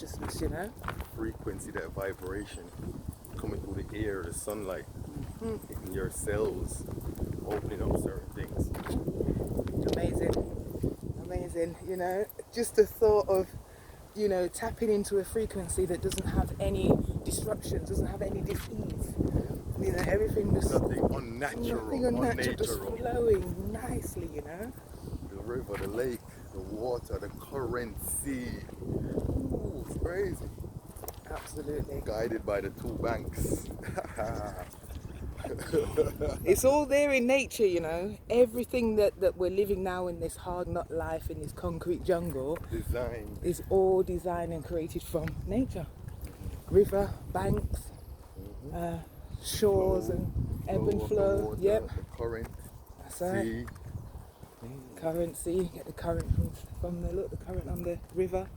consciousness, you know. Frequency, that vibration coming through the air, the sunlight, in your cells, opening up certain things. Amazing, you know. Just the thought of, you know, tapping into a frequency that doesn't have any disruptions, doesn't have any dis-ease. You know, everything just... Nothing unnatural, just flowing nicely, you know. The river, the lake, the water, the current, sea. Ooh, it's crazy. Absolutely. Guided by the two banks. It's all there in nature, you know. Everything that we're living now in this hard nut life, in this concrete jungle, Design is all designed and created from nature. River, banks, shores and ebb and flow. Water, Yep. the current, That's right. sea. Current, sea, get the current from the current on the river,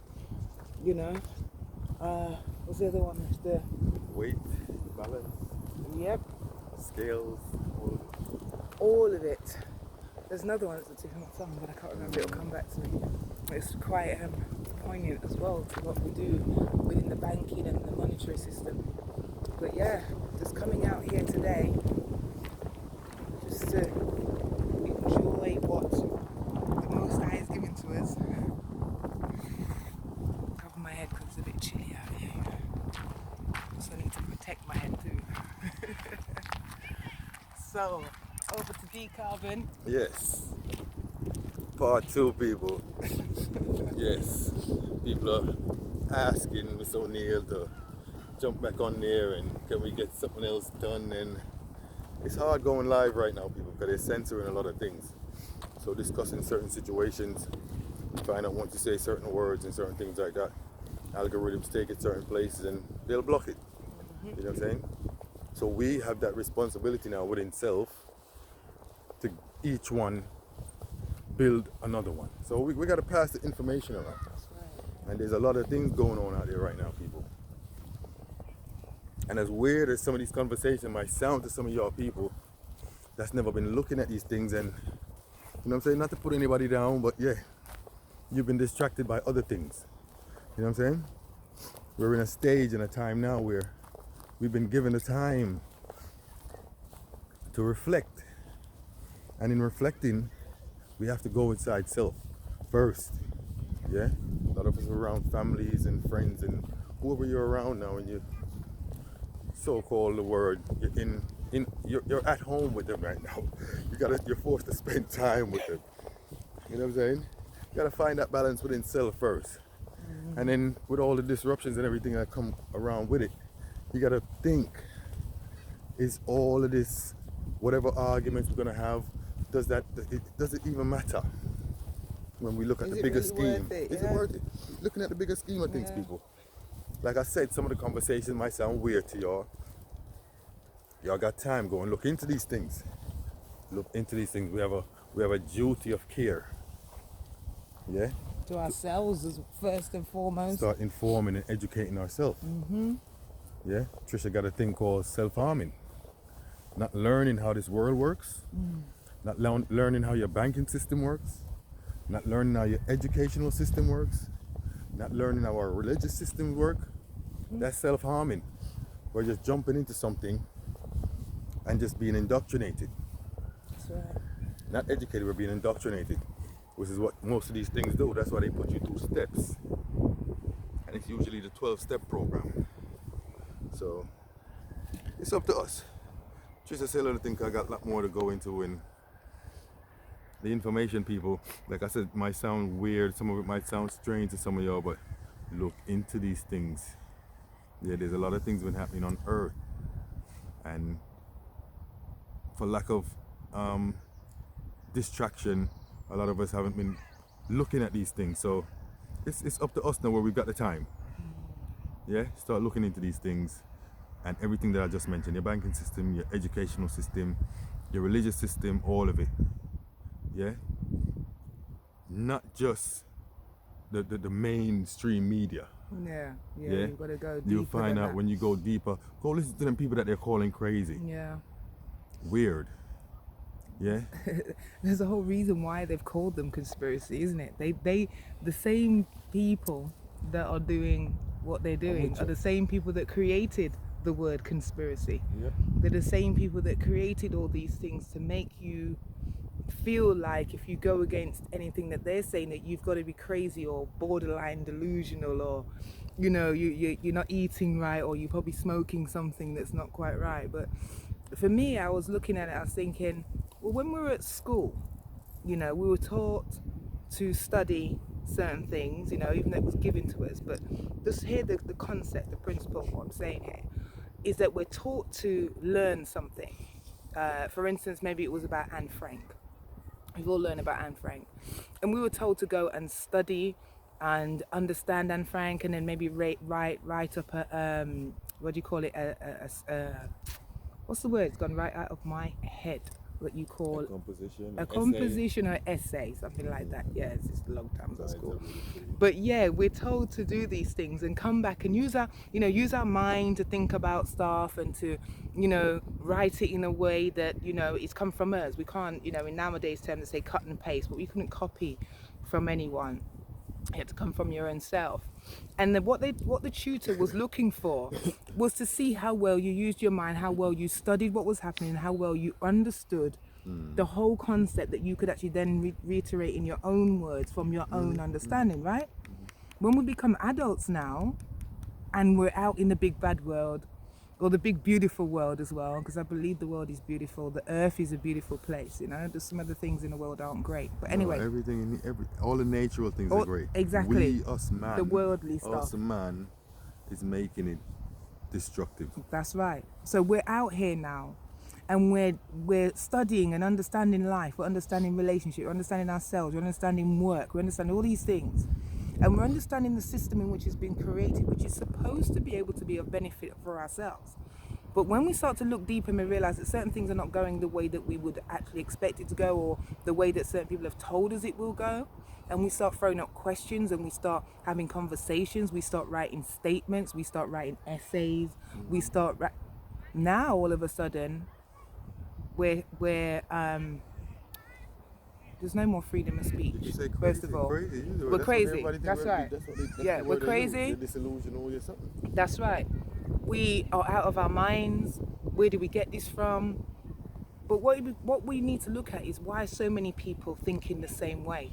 you know. What's the other one? The Weight, balance, yep. scales, All of it. There's another one that's at the tip of my tongue, but I can't remember. It'll come back to me. It's quite poignant as well to what we do within the banking and the monetary system. But yeah, just coming out here today, just to enjoy what the Most High is giving to us. Cover my head because it's a bit chilly out here. So I need to protect my head too. So, over to Dee Carbon. Yes. Part 2, people. Yes. People are asking Miss O'Neal to jump back on there and can we get something else done, and it's hard going live right now, people, because they're censoring a lot of things. So discussing certain situations, find out once you say certain words and certain things like that, algorithms take it certain places and they'll block it. You know what I'm saying? So we have that responsibility now within self to each one build another one. So we got to pass the information around. That's right. And there's a lot of things going on out there right now, people. And as weird as some of these conversations might sound to some of y'all people that's never been looking at these things, and you know what I'm saying, not to put anybody down, but yeah, you've been distracted by other things. You know what I'm saying? We're in a stage and a time now where we've been given the time to reflect. And in reflecting, we have to go inside self first. Yeah? A lot of us are around families and friends and whoever you're around now, and you so-called the word, you're at home with them right now. You're forced to spend time with them. You know what I'm saying? You gotta find that balance within self first. And then with all the disruptions and everything that come around with it, you gotta think, is all of this, whatever arguments we're gonna have, does it even matter? When we look at the bigger scheme, is it worth it? Looking at the bigger scheme of things, people. Like I said, some of the conversations might sound weird to y'all. Y'all got time, go and look into these things. Look into these things. We have a duty of care. Yeah? To ourselves as first and foremost. Start informing and educating ourselves. Yeah? Tricia got a thing called self-harming. Not learning how this world works. Not learning how your banking system works. Not learning how your educational system works. Not learning how our religious systems work. That's self-harming. We're just jumping into something and just being indoctrinated. That's right. Not educated, we're being indoctrinated, which is what most of these things do. That's why they put you through steps. And it's usually the 12-step program. So it's up to us. Tricia said, I think I got a lot more to go into, and the information, people, like I said, might sound weird, some of it might sound strange to some of y'all, but look into these things. Yeah, there's a lot of things been happening on Earth, and for lack of distraction, a lot of us haven't been looking at these things. So it's up to us now where we've got the time. Yeah, start looking into these things and everything that I just mentioned, your banking system, your educational system, your religious system, all of it. Yeah, not just the mainstream media. Yeah, you gotta go deeper. You'll find out when you go deeper. Go listen to them people that they're calling crazy. Yeah. Weird. Yeah. There's a whole reason why they've called them conspiracy, isn't it? They the same people that are doing what they're doing are the same people that created the word conspiracy. Yeah. They're the same people that created all these things to make you feel like if you go against anything that they're saying, that you've got to be crazy or borderline delusional, or you're not eating right, or you're probably smoking something that's not quite right. But for me, I was looking at it, I was thinking, well, when we were at school, we were taught to study certain things, even though it was given to us. But just hear the concept, the principle of what I'm saying here, is that we're taught to learn something. For instance, maybe it was about Anne Frank. We've all learned about Anne Frank. And we were told to go and study and understand Anne Frank, and then maybe write up a, what do you call it? What's the word? It's gone right out of my head. What you call a composition or essay, something like that. Yeah, it's just a long time ago school. But yeah, we're told to do these things and come back and use our mind to think about stuff, and to, write it in a way that, it's come from us. We can't, in nowadays terms they say cut and paste, but we couldn't copy from anyone. It had to come from your own self. And what the tutor was looking for was to see how well you used your mind, how well you studied what was happening, how well you understood the whole concept, that you could actually then reiterate in your own words from your own understanding, right? When we become adults now, and we're out in the big bad world, or the big beautiful world as well, because I believe the world is beautiful. The earth is a beautiful place. There's some other things in the world aren't great, but anyway, all the natural things are great. Exactly. Us man, the worldly stuff. Us man is making it destructive. That's right. So we're out here now, and we're studying and understanding life. We're understanding relationship. We're understanding ourselves. We're understanding work. We're understanding all these things. And we're understanding the system in which it's been created, which is supposed to be able to be of benefit for ourselves. But when we start to look deeper and we realize that certain things are not going the way that we would actually expect it to go, or the way that certain people have told us it will go, and we start throwing up questions, and we start having conversations, we start writing statements, we start writing essays, we start now all of a sudden we're there's no more freedom of speech. First of all, we're crazy. That's right. Yeah, we're crazy. Disillusional or something. That's right. We are out of our minds. Where do we get this from? But what we need to look at is why so many people think in the same way.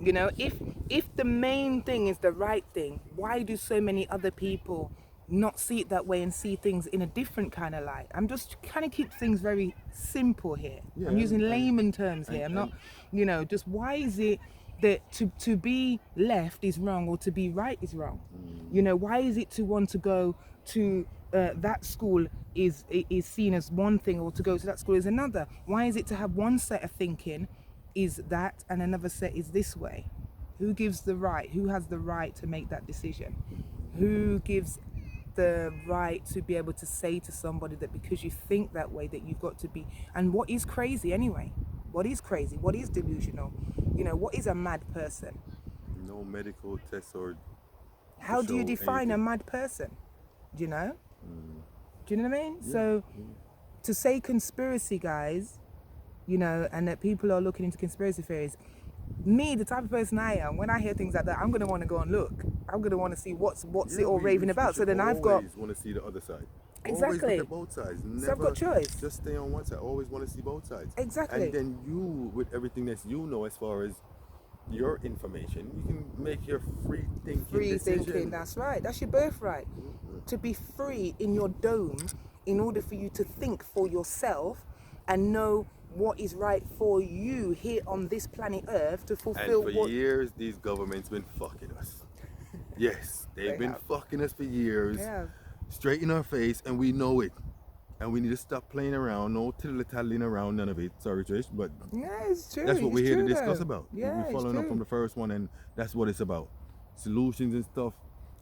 If the main thing is the right thing, why do so many other people not see it that way and see things in a different kind of light? I'm just kind of keep things very simple here. Yeah, I'm using layman terms here. I'm not, just why is it that to be left is wrong, or to be right is wrong? Why is it to want to go to that school is seen as one thing, or to go to that school is another? Why is it to have one set of thinking is that, and another set is this way? Who gives the right? Who has the right to make that decision? Who gives the right to be able to say to somebody that because you think that way that you've got to be? And what is crazy anyway? What is crazy? What is delusional? What is a mad person? No medical tests or how do you define anything. A mad person? Do you know what I mean? Yeah. So to say conspiracy, guys, and that people are looking into conspiracy theories, me, the type of person I am, when I hear things like that, I'm going to want to go and look. I'm going to want to see what's it all raving about. So then I've got... always want to see the other side. Exactly. Always look at both sides. Never so I've got choice. Just stay on one side. Always want to see both sides. Exactly. And then you, with everything that you know as far as your information, you can make your free thinking. That's right. That's your birthright. To be free in your dome, in order for you to think for yourself and know what is right for you here on this planet Earth to fulfill. And for years, these governments been fucking us. Yes, they've been fucking us for years. Yeah. Straight in our face, and we know it. And we need to stop playing around, no tiddly-taddling around, none of it. Sorry, Trish, but yeah, it's true. That's what we're here to discuss about. Yeah, we're following up from the first one, and that's what it's about. Solutions and stuff.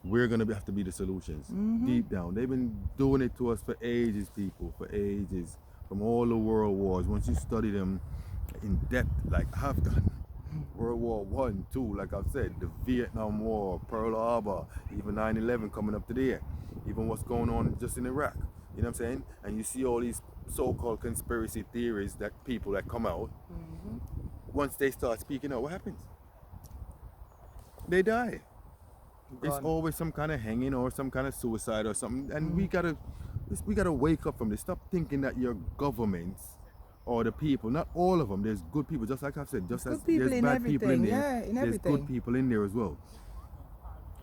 We're gonna have to be the solutions deep down. They've been doing it to us for ages, people, for ages. From all the world wars, once you study them in depth, like I've done, World War I, II, like I've said, the Vietnam War, Pearl Harbor, even 9/11 coming up today, even what's going on just in Iraq, you know what I'm saying? And you see all these so-called conspiracy theories that people that come out, once they start speaking out, what happens? They die. it's gone. always some kind of hanging or some kind of suicide or something, and we gotta wake up from this. Stop thinking that your governments or the people, not all of them. There's good people, just like I've said. Just There's as good people there's in bad people in everything, there, yeah, in there's everything. good people in there as well.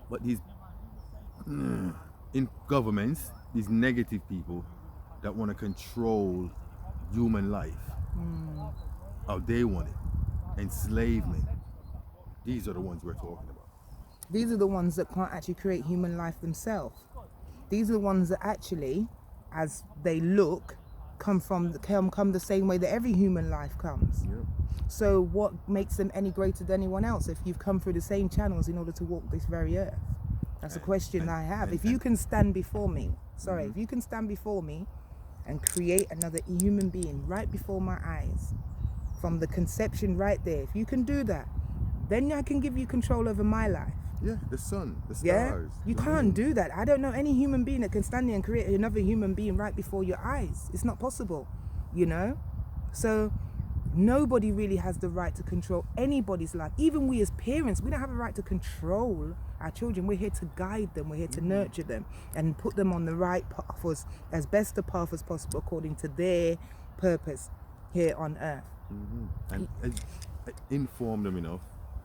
But these in governments, these negative people that want to control human life, how they want it, enslavement. These are the ones we're talking about. These are the ones that can't actually create human life themselves. These are the ones that actually, as they look, come the same way that every human life comes. Yep. So what makes them any greater than anyone else if you've come through the same channels in order to walk this very earth? That's a question I have. If you can stand before me, if you can stand before me and create another human being right before my eyes, from the conception right there, if you can do that, then I can give you control over my life. Yeah, the sun, the Yeah, stars. you the can't moon. do that. I don't know any human being that can stand there and create another human being right before your eyes. It's not possible, you know? So nobody really has the right to control anybody's life. Even we as parents, we don't have a right to control our children. We're here to guide them. We're here to nurture them and put them on the right path as best a path as possible according to their purpose here on earth. And inform them enough,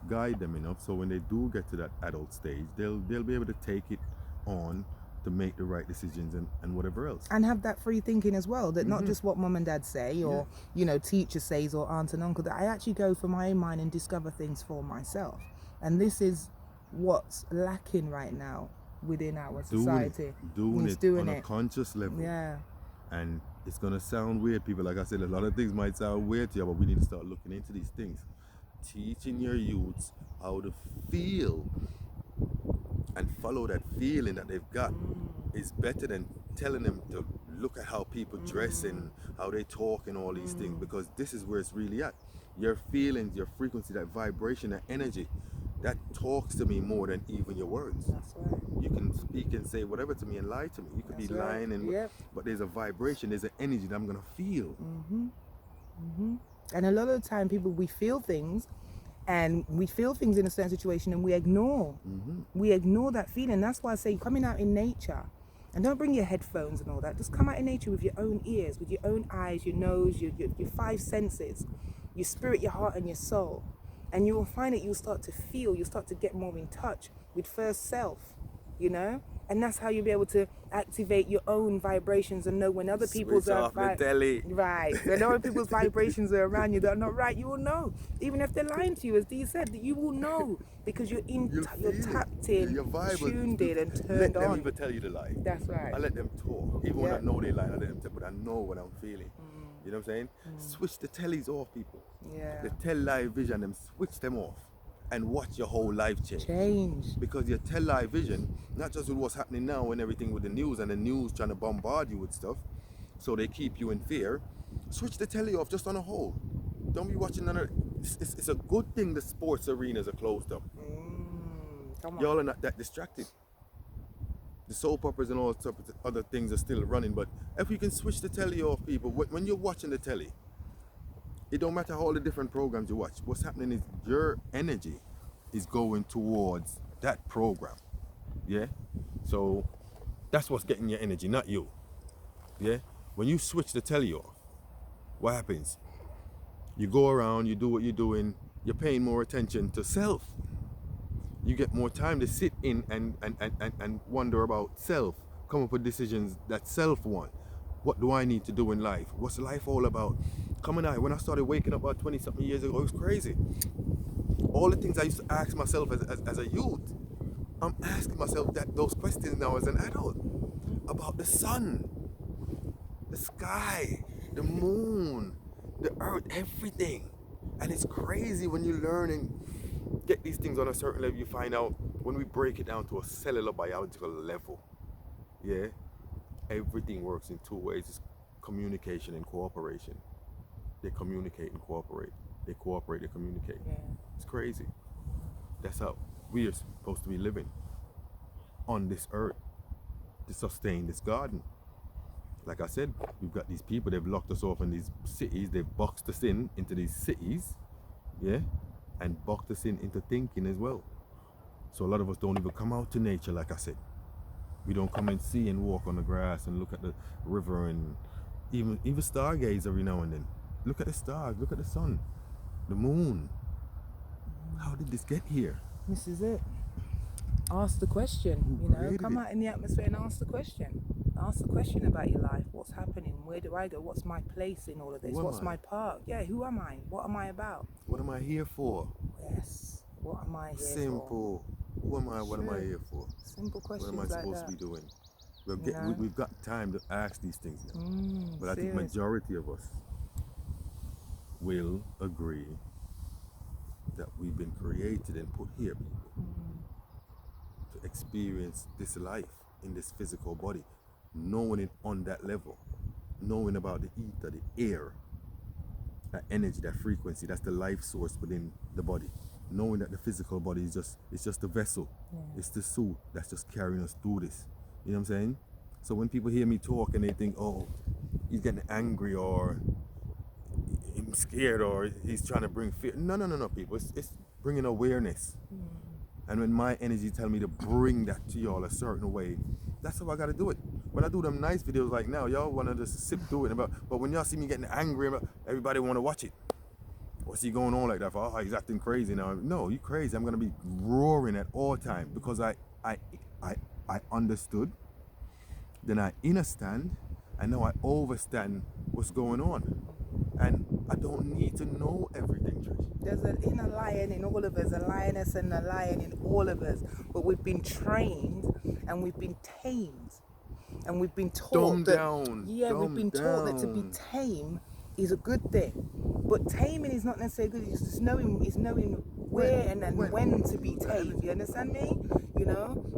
guide them enough, so when they do get to that adult stage, they'll be able to take it on to make the right decisions and whatever else. And have that free thinking as well, that not just what mum and dad say or teacher says or aunt and uncle, that I actually go for my own mind and discover things for myself. And this is what's lacking right now within our society. Doing It's it doing on it. a conscious level. Yeah. And it's gonna sound weird, people. Like I said, a lot of things might sound weird to you, but we need to start looking into these things. Teaching your youths how to feel and follow that feeling that they've got is better than telling them to look at how people dress and how they talk and all these things, because this is where it's really at. Your feelings, your frequency, that vibration, that energy, that talks to me more than even your words. That's right. You can speak and say whatever to me and lie to me. You could be lying, but there's a vibration, there's an energy that I'm gonna feel. And a lot of the time, we feel things, and we feel things in a certain situation, and we ignore. We ignore that feeling. That's why I say coming out in nature, and don't bring your headphones and all that. Just come out in nature with your own ears, with your own eyes, your nose, your 5 senses, your spirit, your heart, and your soul. And you will find that you'll start to feel, you'll start to get more in touch with first self, And that's how you'll be able to activate your own vibrations and know when other people's Switch off the telly. Right. When other people's vibrations are around you that are not right, you will know. Even if they're lying to you, as Dee said, that you will know because you're tapped in, your vibe tuned in, and let turned them on. even tell you the lie. That's right. I let them talk. Even when I know they lie, I let them talk, but I know what I'm feeling. You know what I'm saying? Switch the tellies off, people. Yeah. The television, them switch them off and watch your whole life change. Because your television, not just with what's happening now and everything with the news and the news trying to bombard you with stuff, so they keep you in fear. Switch the telly off just on a whole. Don't be watching another. It's a good thing the sports arenas are closed up. Come on. Y'all are not that distracted. The soap operas and all sorts of other things are still running, but if you can switch the telly off, people, when you're watching the telly, it don't matter all the different programs you watch. What's happening is your energy is going towards that program. Yeah? So that's what's getting your energy, not you. Yeah? When you switch the telly off, what happens? You go around, you do what you're doing, you're paying more attention to self. You get more time to sit in and wonder about self, come up with decisions that self want. What do I need to do in life? What's life all about? When I started waking up about 20-something years ago, it was crazy. All the things I used to ask myself as a youth, I'm asking myself those questions now as an adult. About the sun, the sky, the moon, the earth, everything. And it's crazy when you learn and get these things on a certain level, you find out when we break it down to a cellular biological level, yeah, everything works in 2 ways. It's communication and cooperation. They communicate and cooperate. They cooperate, they communicate. Yeah. It's crazy. That's how we are supposed to be living on this earth to sustain this garden. Like I said, we've got these people, they've locked us off in these cities, they've boxed us into these cities, yeah, and boxed us into thinking as well. So a lot of us don't even come out to nature, like I said. We don't come and see and walk on the grass and look at the river and even stargaze every now and then. Look at the stars, look at the sun, the moon. How did this get here? This is it. Ask the question, come out in the atmosphere and ask the question. Ask the question about your life. What's happening? Where do I go? What's my place in all of this? What's my part? Yeah, who am I? What am I about? What am I here for? Yes. What am I here for? Simple. Who am I? What am I here for? Simple questions like that. What am I supposed to be doing? We've got time to ask these things now. But I think majority of us will agree that we've been created and put here, people, to experience this life in this physical body, knowing it on that level, knowing about the ether, the air, that energy, that frequency, that's the life source within the body. Knowing that the physical body is just a vessel. It's the suit that's just carrying us through this. You know what I'm saying? So when people hear me talk and they think, oh, he's getting angry or he's scared or he's trying to bring fear. No, people. It's bringing awareness. And when my energy tell me to bring that to y'all a certain way, that's how I got to do it. When I do them nice videos like now, y'all want to just sip through it. But when y'all see me getting angry, everybody want to watch it. What's he going on like that for? Oh, he's acting crazy now. No, you crazy. I'm going to be roaring at all time because I understood, then I understand, and now I overstand what's going on. And I don't need to know everything, Trish. There's an inner lion in all of us, a lioness and a lion in all of us. But we've been trained and we've been tamed. And we've been taught we've been taught that to be tame is a good thing. But taming is not necessarily good. It's just knowing where and when to be tamed. You understand me?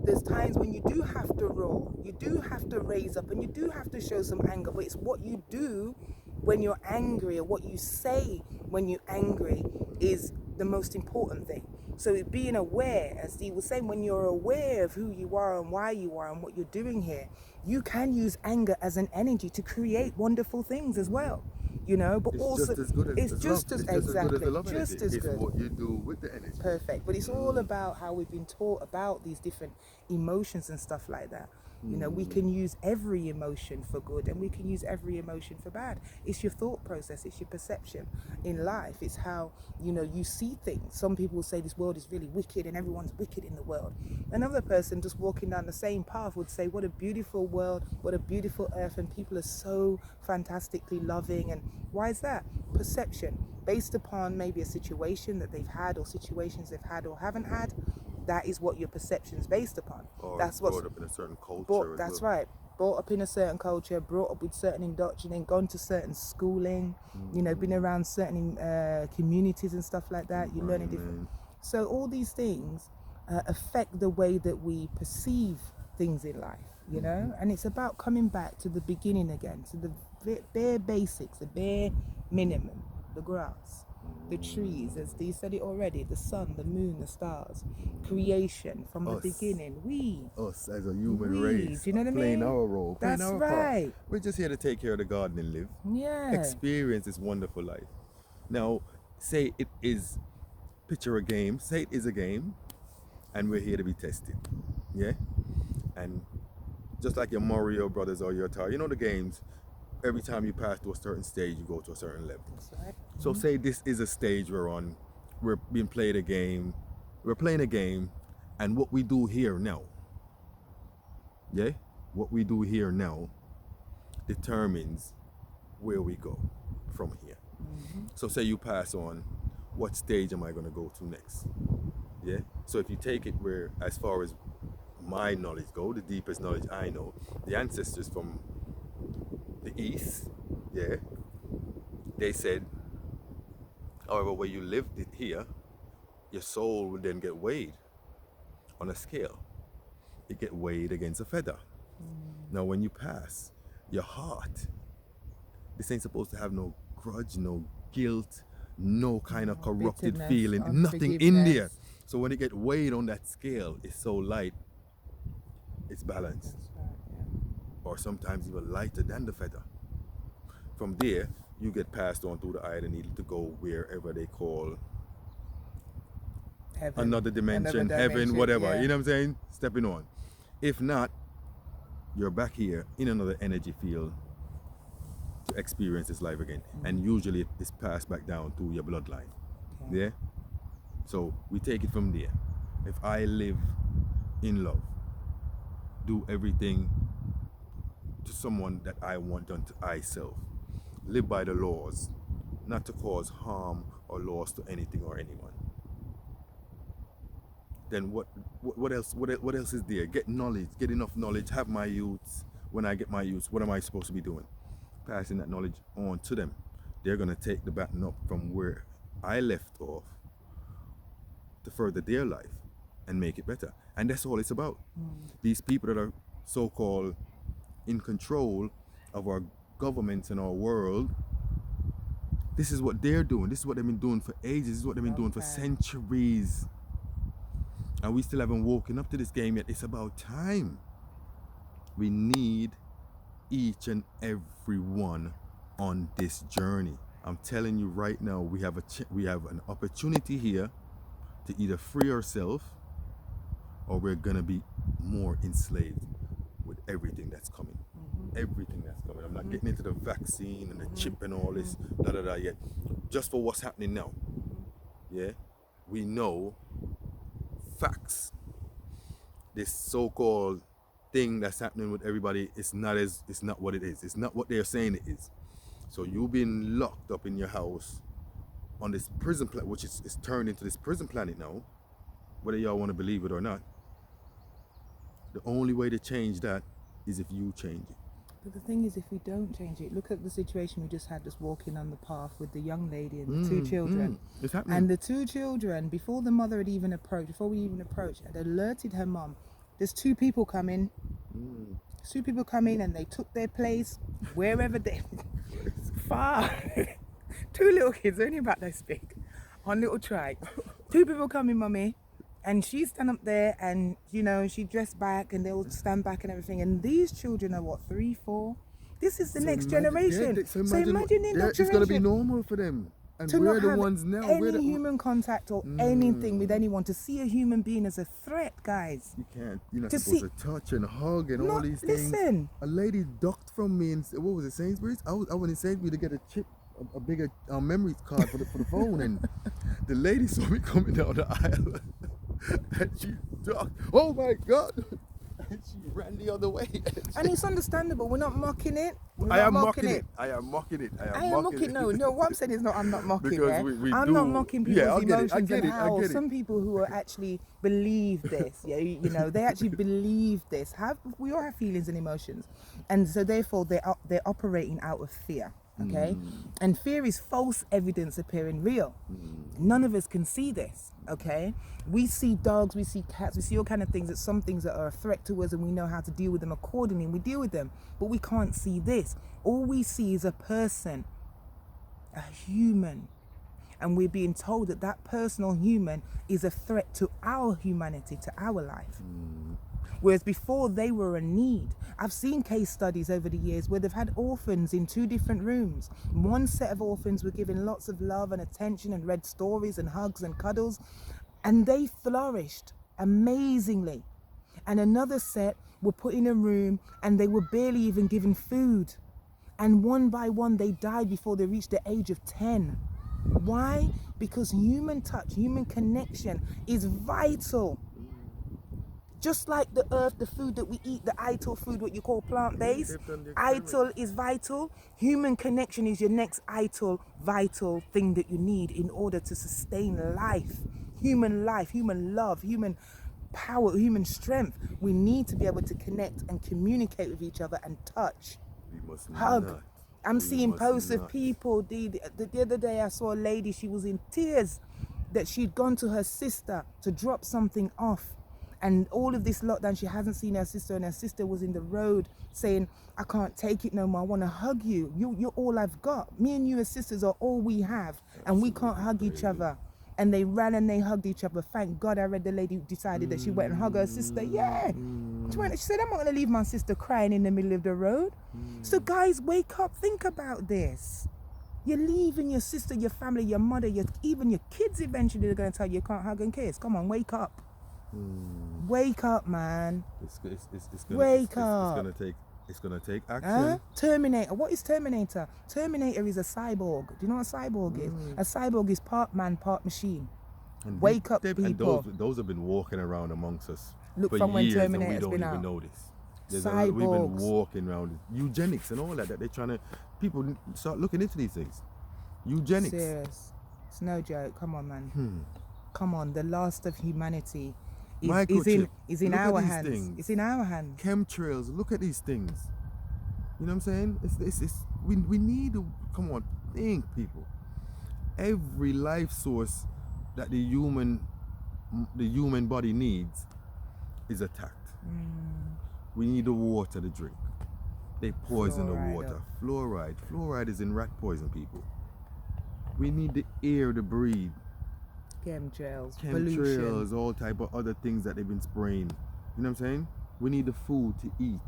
There's times when you do have to roar, you do have to raise up, and you do have to show some anger. But it's what you do when you're angry, or what you say when you're angry, is the most important thing. So being aware, as Dee was saying, when you're aware of who you are and why you are and what you're doing here, you can use anger as an energy to create wonderful things as well. But it's also just as good as it's just as exactly good as just as it's good. what you do with the energy. Perfect. But it's all about how we've been taught about these different emotions and stuff like that. We can use every emotion for good and we can use every emotion for bad. It's your thought process, it's your perception in life. It's how, you see things. Some people say this world is really wicked and everyone's wicked in the world. Another person just walking down the same path would say, what a beautiful world, what a beautiful earth, and people are so fantastically loving. And why is that? Perception, based upon maybe a situation that they've had or situations they've had or haven't had. That is what your perception is based upon. Or that's brought up in a certain culture. That's right. Brought up in a certain culture, brought up with certain indoctrination, gone to certain schooling, been around certain communities and stuff like that. You learn different. So all these things affect the way that we perceive things in life, and it's about coming back to the beginning again, to the bare basics, the bare minimum, the grass, the trees, as Dee said it already, the sun, the moon, the stars, creation from the beginning. Us as a human race, you know what I mean? Playing our role, playing That's our right. part. We're just here to take care of the garden and live. Yeah. Experience this wonderful life. Now, say it is, picture a game, say it is a game, and we're here to be tested. Yeah? And just like your Mario Brothers or your Atari, the games, every time you pass to a certain stage, you go to a certain level. That's right. So say this is a stage we're on, we're being played a game, we're playing a game, and what we do here now, what we do here now determines where we go from here. So say you pass on, what stage am I going to go to next? Yeah. So if you take it where, as far as my knowledge go, the deepest knowledge I know, the ancestors from the East, they said, however, where you lived it here, your soul would then get weighed on a scale. It get weighed against a feather. Now when you pass, your heart, this ain't supposed to have no grudge, no guilt, no kind of corrupted feeling, nothing in there. So when it get weighed on that scale, it's so light, it's balanced. Or sometimes even lighter than the feather. From there, you get passed on through the eye of the needle to go wherever they call another dimension, heaven, whatever. You know what I'm saying? Stepping on. If not, you're back here in another energy field to experience this life again. And usually it's passed back down to your bloodline. Yeah? So we take it from there. If I live in love, do everything to someone that I want done to myself, live by the laws, not to cause harm or loss to anything or anyone, then what else is there? Get knowledge, get enough knowledge, have my youths. When I get my youths, what am I supposed to be doing? Passing that knowledge on to them. They're going to take the baton up from where I left off to further their life and make it better. And that's all it's about. These people that are so-called in control of our governments and our world, this is what they're doing. This is what they've been doing for ages. This is what they've been doing for centuries. And we still haven't woken up to this game yet. It's about time. We need each and every one on this journey. I'm telling you right now, we have an opportunity here to either free ourselves or we're gonna be more enslaved with everything that's coming. Everything that's coming. I'm not getting into the vaccine and the chip and all this yet. Just for what's happening now. Yeah, we know facts. This so-called thing that's happening with everybody it's not what it is. It's not what they're saying it is. So you've been locked up in your house on this prison planet, which is turned into this prison planet now, whether y'all want to believe it or not. The only way to change that is if you change it. But the thing is, if we don't change it, look at the situation we just had, just walking on the path with the young lady and the two children. It's happening. And the two children, before the mother had even approached, before we even approached, had alerted her mum, there's two people coming. Two people come in and they took their place wherever they far. Two little kids, only about this big, on little trike. Two people coming, mummy. And she stand up there and, you know, she dressed back and they'll stand back and everything. And these children are what, 3, 4? This is the next generation. Yeah, so imagine in that it's going to be normal for them. And to we're not the have ones now. any human contact or anything with anyone, to see a human being as a threat, guys. You can't. You're not supposed to touch and hug and all these things. Listen. A lady ducked from me and what was it, Sainsbury's? I went in Sainsbury's to get a chip, a bigger memory card for the phone, and the lady saw me coming down the aisle. And she ducked. Oh my God! And she ran the other way. And it's understandable. We're not mocking it. I am mocking it. No, what I'm saying is I'm not mocking it. I'm not mocking people's emotions and how some people who are actually believe this. Yeah, you know, they actually believe this. We all have feelings and emotions, and so therefore they're operating out of fear. Okay, and fear is false evidence appearing real. None of us can see this. Okay, we see dogs, we see cats, we see all kind of things, that some things that are a threat to us, and we know how to deal with them accordingly, and we deal with them, but we can't see this. All we see is a person, a human, and we're being told that that personal human is a threat to our humanity, to our life. Whereas before they were a need. I've seen case studies over the years where they've had orphans in 2 different rooms. One set of orphans were given lots of love and attention and read stories and hugs and cuddles, and they flourished amazingly. And another set were put in a room and they were barely even given food. And one by one they died before they reached the age of 10. Why? Because human touch, human connection is vital. Just like the earth, the food that we eat, the ital food, what you call plant-based, ital is vital. Human connection is your next vital thing that you need in order to sustain life, human love, human power, human strength. We need to be able to connect and communicate with each other and touch, hug. I'm seeing posts of people. The other day I saw a lady, she was in tears that she'd gone to her sister to drop something off. And all of this lockdown, she hasn't seen her sister, and her sister was in the road saying, I can't take it no more, I want to hug you. You're all I've got. Me and you as sisters are all we have, and we can't hug each other. And they ran and they hugged each other. Thank God I read the lady who decided that she went and hugged her sister. Yeah. She said, I'm not going to leave my sister crying in the middle of the road. So guys, wake up, think about this. You're leaving your sister, your family, your mother, even your kids eventually are going to tell you can't hug and kiss. Come on, wake up. Wake up, man. It's Wake up. It's gonna take action. Huh? Terminator. What is Terminator? Terminator is a cyborg. Do you know what a cyborg is? A cyborg is part man, part machine. And Wake up, people. And those have been walking around amongst us Look, for from when years, and we Terminator's don't been even out. know this. We've been Cyborgs. walking around eugenics and all that they're trying to. People start looking into these things. Eugenics. Serious. It's no joke. Come on, man. Come on. The last of humanity is in Look at our these hands. things. It's in our hands. Chemtrails. Look at these things. You know what I'm saying? We need to come on. Think, people. Every life source that the human body needs is attacked. We need the water to drink. They poison the water. Fluoride is in rat poison, people. We need the air to breathe. Chemtrails, pollution, all type of other things that they've been spraying. You know what I'm saying? We need the food to eat.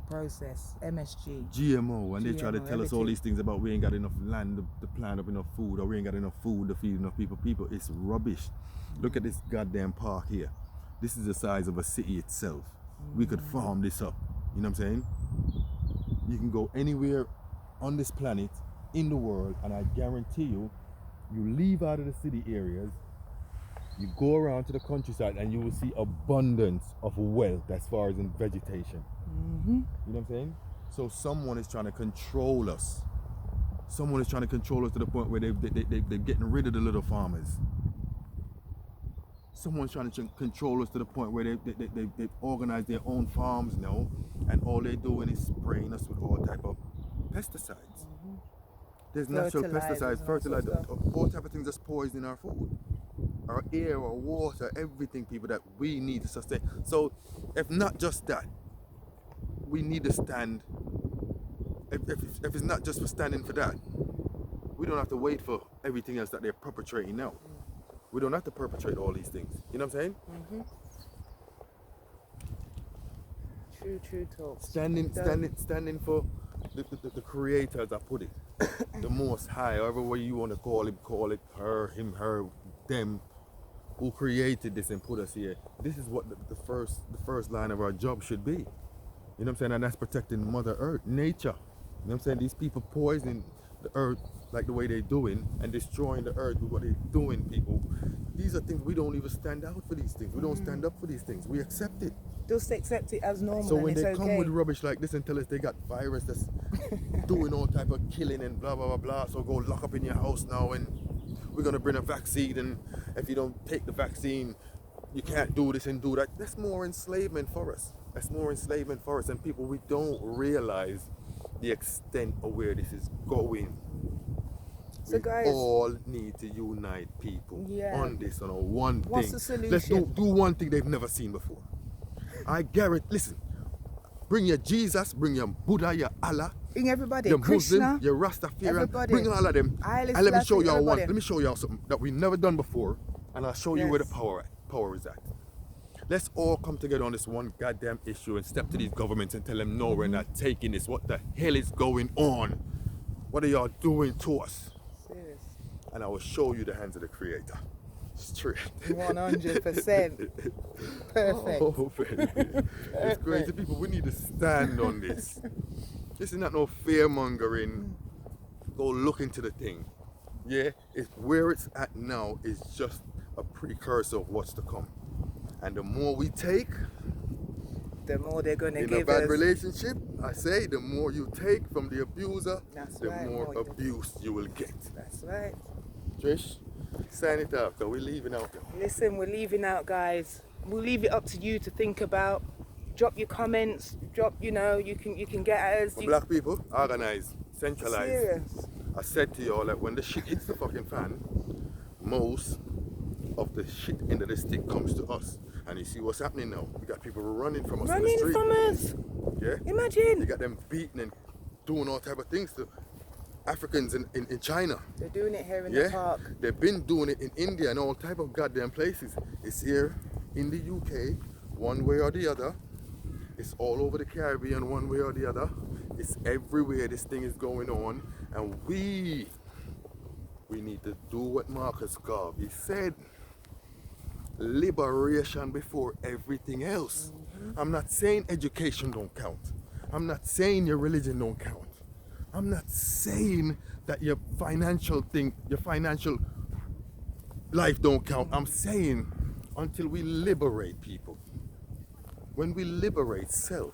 process, MSG. GMO, and they try to GMO, tell us all everything. these things about we ain't got enough land to plant up enough food, or we ain't got enough food to feed enough people. It's rubbish. Look at this goddamn park here. This is the size of a city itself. We could farm this up. You know what I'm saying? You can go anywhere on this planet, in the world, and I guarantee you, you leave out of the city areas, you go around to the countryside, and you will see abundance of wealth as far as in vegetation. You know what I'm saying? So someone is trying to control us. Someone is trying to control us to the point where they're getting rid of the little farmers. Someone's trying to control us to the point where they've organized their own farms now, and all they're doing is spraying us with all type of pesticides. There's natural pesticides, fertilizer, all type of things that's poisoning our food, our air, our water, everything, people, that we need to sustain. So if not just that, we need to stand. If it's not just for standing for that, we don't have to wait for everything else that they're perpetrating now. We don't have to perpetrate all these things. You know what I'm saying? True talk. Standing for the creator, as I put it, the Most High, however way you want to call it her, him, her, them, who created this and put us here. This is what the first line of our job should be. You know what I'm saying? And that's protecting Mother Earth, nature. You know what I'm saying? These people poisoning the earth like the way they're doing, and destroying the earth with what they're doing, people. These are things we don't even stand out for these things. We don't stand up for these things. We accept it. Just accept it as normal. So when and they it's come okay. with rubbish like this and tell us they got virus that's doing all type of killing and blah blah blah blah, so go lock up in your house now, and we're gonna bring a vaccine, and if you don't take the vaccine, you can't do this and do that. That's more enslavement for us. And people, we don't realize the extent of where this is going. So we guys, all need to unite, people, on this, on one thing. What's the solution? Let's do one thing they've never seen before. I guarantee, listen, bring your Jesus, bring your Buddha, your Allah, bring everybody, your Krishna, Muslim, your Rastafarian, everybody. bring all of them. And And let me show y'all one. Let me show y'all something that we've never done before, and I'll show you where the power is at. Let's all come together on this one goddamn issue and step to these governments and tell them, no, we're not taking this. What the hell is going on? What are y'all doing to us? Serious. And I will show you the hands of the Creator. Straight. 100%. Perfect. Oh, baby. It's crazy, people. We need to stand on this. This is not no fear mongering. Go look into the thing. Yeah, it's where it's at now is just a precursor of what's to come. And the more we take, the more they're going to give us. in a bad relationship, I say, the more you take from the abuser, That's the right, more more abuse you will get. That's right. Trish, sign it up, because we're leaving out there. Listen, we're leaving out, guys. We'll leave it up to you to think about. Drop your comments. You can get at us. For black people, organize, centralize. Serious. I said to y'all that when the shit hits the fucking fan, most of the shit end of the stick comes to us. And you see what's happening now. We got people running from us in the street. Running from us. Yeah? Imagine. You got them beating and doing all type of things to Africans in China. They're doing it here in the park. They've been doing it in India and all type of goddamn places. It's here in the UK, one way or the other. It's all over the Caribbean, one way or the other. It's everywhere this thing is going on. And we We need to do what Marcus Garvey said. Liberation before everything else. I'm not saying education don't count. I'm not saying your religion don't count. I'm not saying that your financial life don't count. I'm saying until we liberate people. When we liberate self,